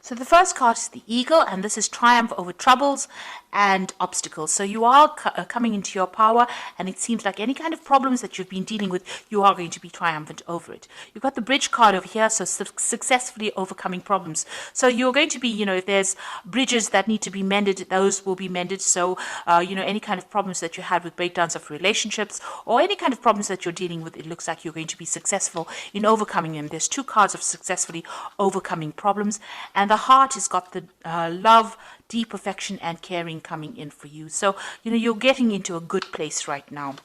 So the first card is the Eagle, and this is triumph over troubles and obstacles. So you are coming into your power, and it seems like any kind of problems that you've been dealing with, you are going to be triumphant over it. You've got the Bridge card over here, so successfully overcoming problems. So you're going to be, if there's bridges that need to be mended, those will be mended. So, any kind of problems that you had with breakdowns of relationships or any kind of problems that you're dealing with, it looks like you're going to be successful in overcoming them. There's two cards of successfully overcoming problems, and the Heart has got the love, deep affection and caring coming in for you. So, you're getting into a good place right now.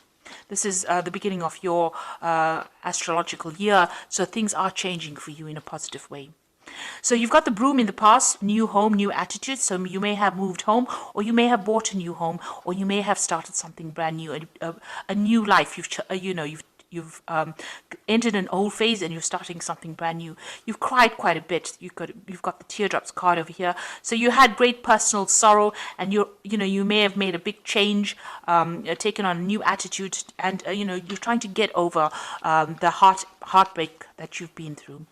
This is the beginning of your astrological year, so things are changing for you in a positive way. So you've got the Broom in the past, new home, new attitude. So you may have moved home, or you may have bought a new home, or you may have started something brand new, a new life. You've entered an old phase and you're starting something brand new. You've cried quite a bit. You've got the teardrops card over here. So you had great personal sorrow, and you may have made a big change, taken on a new attitude, and you're trying to get over the heartbreak that you've been through.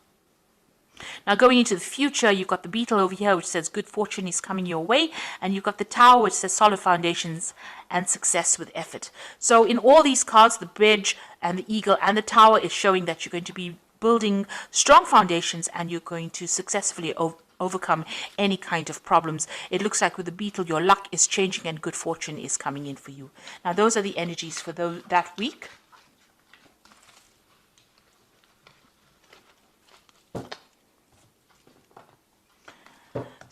Now going into the future, you've got the Beetle over here, which says good fortune is coming your way, and you've got the Tower, which says solid foundations and success with effort. So in all these cards, the Bridge and the Eagle and the Tower is showing that you're going to be building strong foundations, and you're going to successfully overcome any kind of problems. It looks like with the Beetle, your luck is changing and good fortune is coming in for you. Now those are the energies for that week.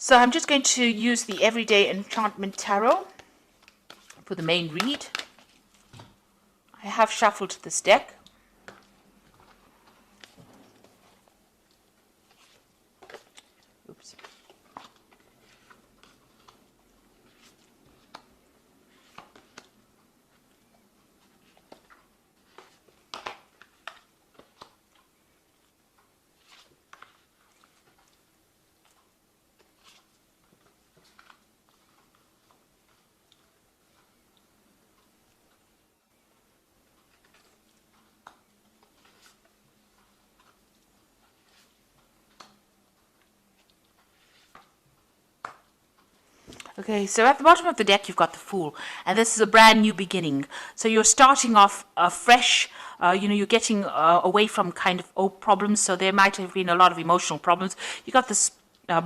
So I'm just going to use the Everyday Enchantment Tarot for the main read. I have shuffled this deck. Oops. Okay, so at the bottom of the deck, you've got the Fool, and this is a brand new beginning. So you're starting off fresh. You're getting away from kind of old problems. So there might have been a lot of emotional problems. You got this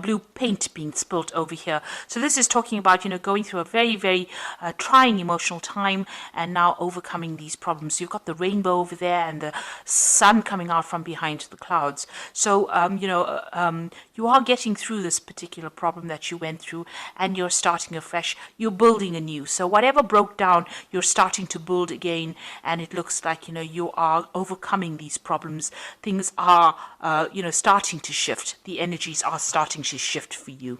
blue paint being spilt over here. So this is talking about, going through a very, very trying emotional time and now overcoming these problems. You've got the rainbow over there and the sun coming out from behind the clouds. So, you are getting through this particular problem that you went through, and you're starting afresh. You're building anew. So whatever broke down, you're starting to build again, and it looks like, you are overcoming these problems. Things are, starting to shift. The energies are starting to shift for you.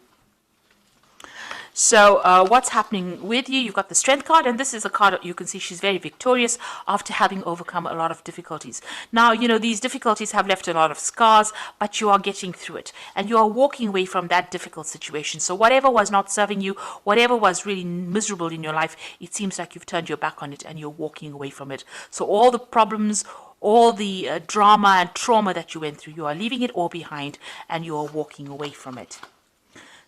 So what's happening with you? You've got the Strength card, and this is a card that you can see she's very victorious after having overcome a lot of difficulties. Now, these difficulties have left a lot of scars, but you are getting through it, and you are walking away from that difficult situation. So whatever was not serving you, whatever was really miserable in your life, it seems like you've turned your back on it and you're walking away from it. So all the problems, all the drama and trauma that you went through, you are leaving it all behind and you are walking away from it.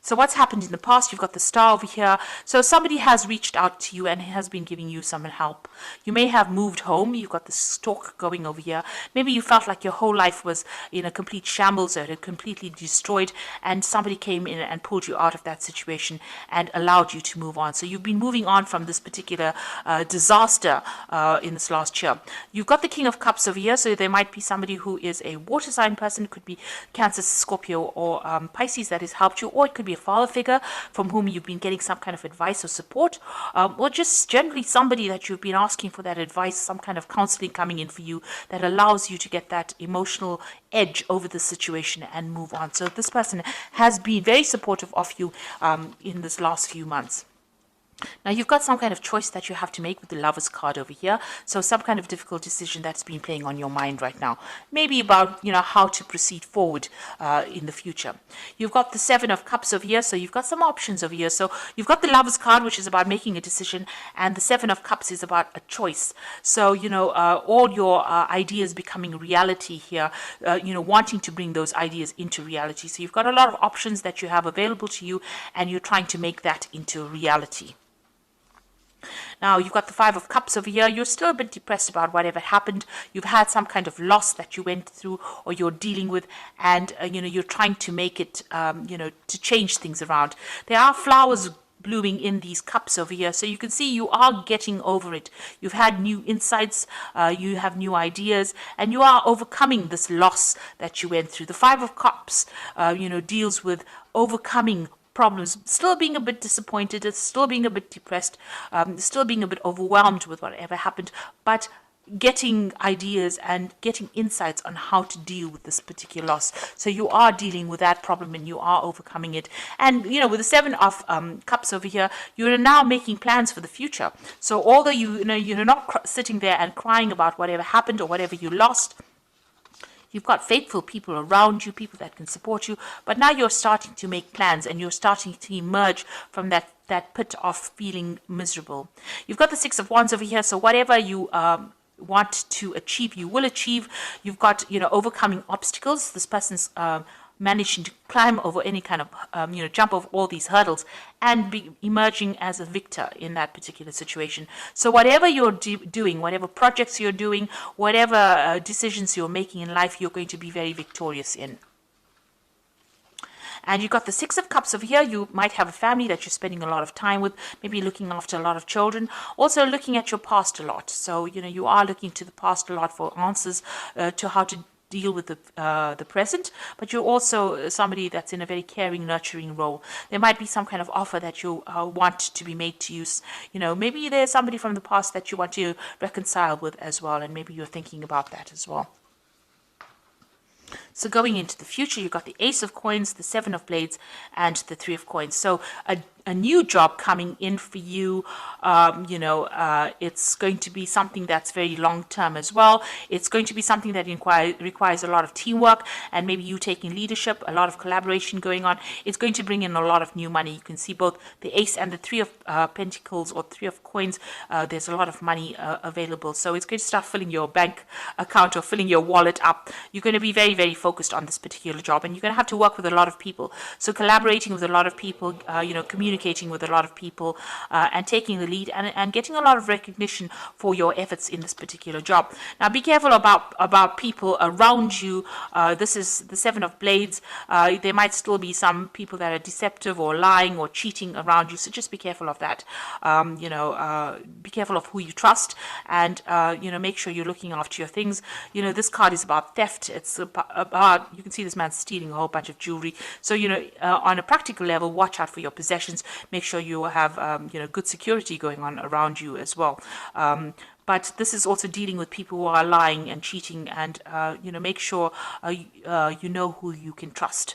So what's happened in the past? You've got the Star over here. So somebody has reached out to you and has been giving you some help. You may have moved home. You've got the Stork going over here. Maybe you felt like your whole life was in a complete shambles, or it had completely destroyed, and somebody came in and pulled you out of that situation and allowed you to move on. So you've been moving on from this particular disaster in this last year. You've got the King of Cups over here. So there might be somebody who is a water sign person. It could be Cancer, Scorpio, or Pisces that has helped you, or it could be a father figure from whom you've been getting some kind of advice or support, or just generally somebody that you've been asking for that advice, some kind of counseling coming in for you that allows you to get that emotional edge over the situation and move on. So this person has been very supportive of you in this last few months. Now you've got some kind of choice that you have to make with the Lovers card over here. So some kind of difficult decision that's been playing on your mind right now. Maybe about, how to proceed forward in the future. You've got the Seven of Cups over here. So you've got some options over here. So you've got the Lovers card, which is about making a decision. And the Seven of Cups is about a choice. So, all your ideas becoming reality here, wanting to bring those ideas into reality. So you've got a lot of options that you have available to you, and you're trying to make that into reality. Now, you've got the Five of Cups over here. You're still a bit depressed about whatever happened. You've had some kind of loss that you went through or you're dealing with, and, you're trying to make it, to change things around. There are flowers blooming in these cups over here, so you can see you are getting over it. You've had new insights, you have new ideas, and you are overcoming this loss that you went through. The Five of Cups, deals with overcoming problems, still being a bit disappointed, still being a bit depressed, still being a bit overwhelmed with whatever happened, but getting ideas and getting insights on how to deal with this particular loss. So you are dealing with that problem and you are overcoming it. And, with the Seven of Cups over here, you're now making plans for the future. So although you're not sitting there and crying about whatever happened or whatever you lost, you've got faithful people around you, people that can support you, but now you're starting to make plans and you're starting to emerge from that pit of feeling miserable. You've got the Six of Wands over here, so whatever you want to achieve, you will achieve. You've got, overcoming obstacles. This person's managing to climb over any kind of, jump over all these hurdles and be emerging as a victor in that particular situation. So whatever you're doing, whatever projects you're doing, whatever decisions you're making in life, you're going to be very victorious in. And you've got the Six of Cups over here. You might have a family that you're spending a lot of time with, maybe looking after a lot of children, also looking at your past a lot. So, you are looking to the past a lot for answers to how to deal with the present, but you're also somebody that's in a very caring, nurturing role. There might be some kind of offer that you want to be made to you. Maybe there's somebody from the past that you want to reconcile with as well, and maybe you're thinking about that as well. So going into the future, you've got the Ace of Coins, the Seven of Blades, and the Three of Coins. So a new job coming in for you. It's going to be something that's very long term as well. It's going to be something that requires a lot of teamwork and maybe you taking leadership, a lot of collaboration going on. It's going to bring in a lot of new money. You can see both the Ace and the Three of Pentacles or Three of Coins. There's a lot of money available. So it's going to start filling your bank account or filling your wallet up. You're going to be very, very focused on this particular job, and you're going to have to work with a lot of people. So collaborating with a lot of people, communicating with a lot of people, and taking the lead and getting a lot of recognition for your efforts in this particular job. Now be careful about people around you. This is the Seven of Blades. There might still be some people that are deceptive or lying or cheating around you, so just be careful of that. Be careful of who you trust, and make sure you're looking after your things. This card is about theft. It's about, you can see this man stealing a whole bunch of jewelry. So on a practical level, watch out for your possessions. Make sure you have good security going on around you as well. But this is also dealing with people who are lying and cheating, and make sure you know who you can trust.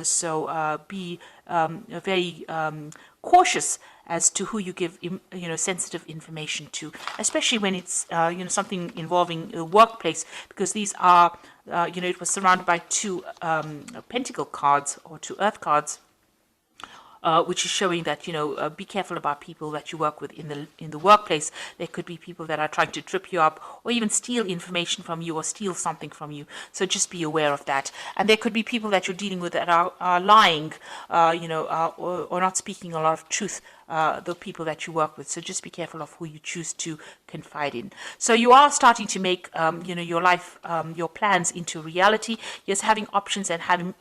So be very cautious as to who you give sensitive information to, especially when it's something involving a workplace, because these are it was surrounded by two pentacle cards or two earth cards. Which is showing that be careful about people that you work with in the workplace. There could be people that are trying to trip you up or even steal information from you or steal something from you. So just be aware of that. And there could be people that you're dealing with that are lying, or not speaking a lot of truth. The people that you work with. So just be careful of who you choose to confide in. So you are starting to make, your life, your plans into reality. Yes, having options and having,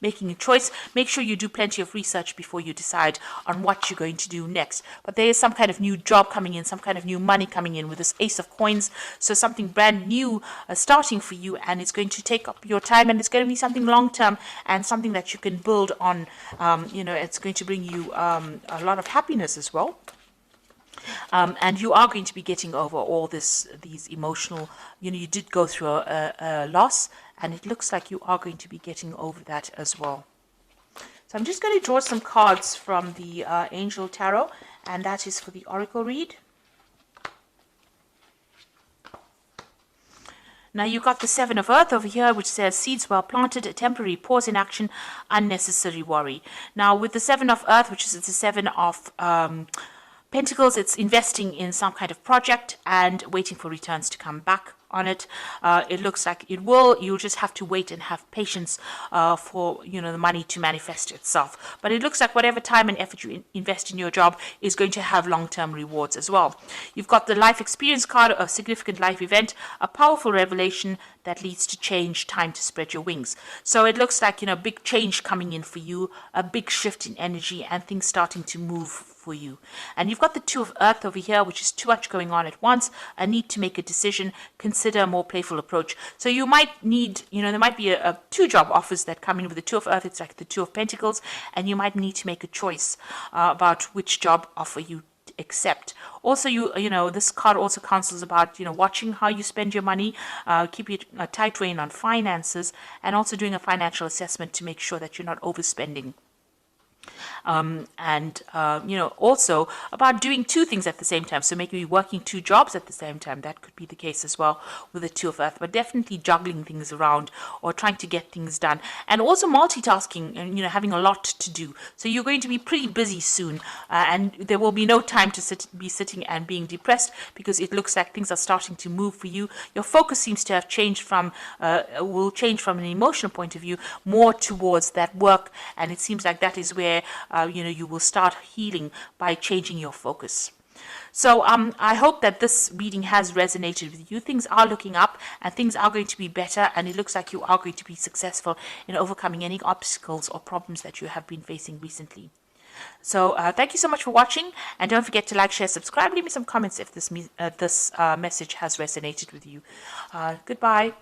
making a choice. Make sure you do plenty of research before you decide on what you're going to do next. But there is some kind of new job coming in, some kind of new money coming in with this Ace of Coins. So something brand new starting for you, and it's going to take up your time, and it's going to be something long term and something that you can build on. It's going to bring you a lot of happiness as well. And you are going to be getting over all these emotional, you did go through a loss, and it looks like you are going to be getting over that as well. So I'm just going to draw some cards from the Angel Tarot, And that is for the oracle read. Now you got the Seven of Earth over here, which says seeds well planted, a temporary pause in action, unnecessary worry. Now with the Seven of Earth, which is the Seven of Pentacles, it's investing in some kind of project and waiting for returns to come back on it. It looks like it will. You'll just have to wait and have patience for the money to manifest itself. But it looks like whatever time and effort you invest in your job is going to have long-term rewards as well. You've got the life experience card, a significant life event, a powerful revelation that leads to change, time to spread your wings. So it looks like big change coming in for you, a big shift in energy, and things starting to move for you. And you've got the Two of Earth over here, which is too much going on at once, a need to make a decision, consider a more playful approach. So you might need, there might be a two job offers that come in with the Two of Earth. It's like the Two of Pentacles, and you might need to make a choice about which job offer you accept. Also, this card also counsels about watching how you spend your money, keeping a tight rein on finances, and also doing a financial assessment to make sure that you're not overspending. Also about doing two things at the same time. So maybe working two jobs at the same time. That could be the case as well with the Two of Earth, but definitely juggling things around or trying to get things done. And also multitasking and, having a lot to do. So you're going to be pretty busy soon, and there will be no time to be sitting and being depressed, because it looks like things are starting to move for you. Your focus seems to have changed will change from an emotional point of view more towards that work, and it seems like that is where you will start healing by changing your focus. So I hope that this reading has resonated with you. Things are looking up and things are going to be better, and it looks like you are going to be successful in overcoming any obstacles or problems that you have been facing recently. So thank you so much for watching, and don't forget to like, share, subscribe, leave me some comments if this message has resonated with you. Goodbye.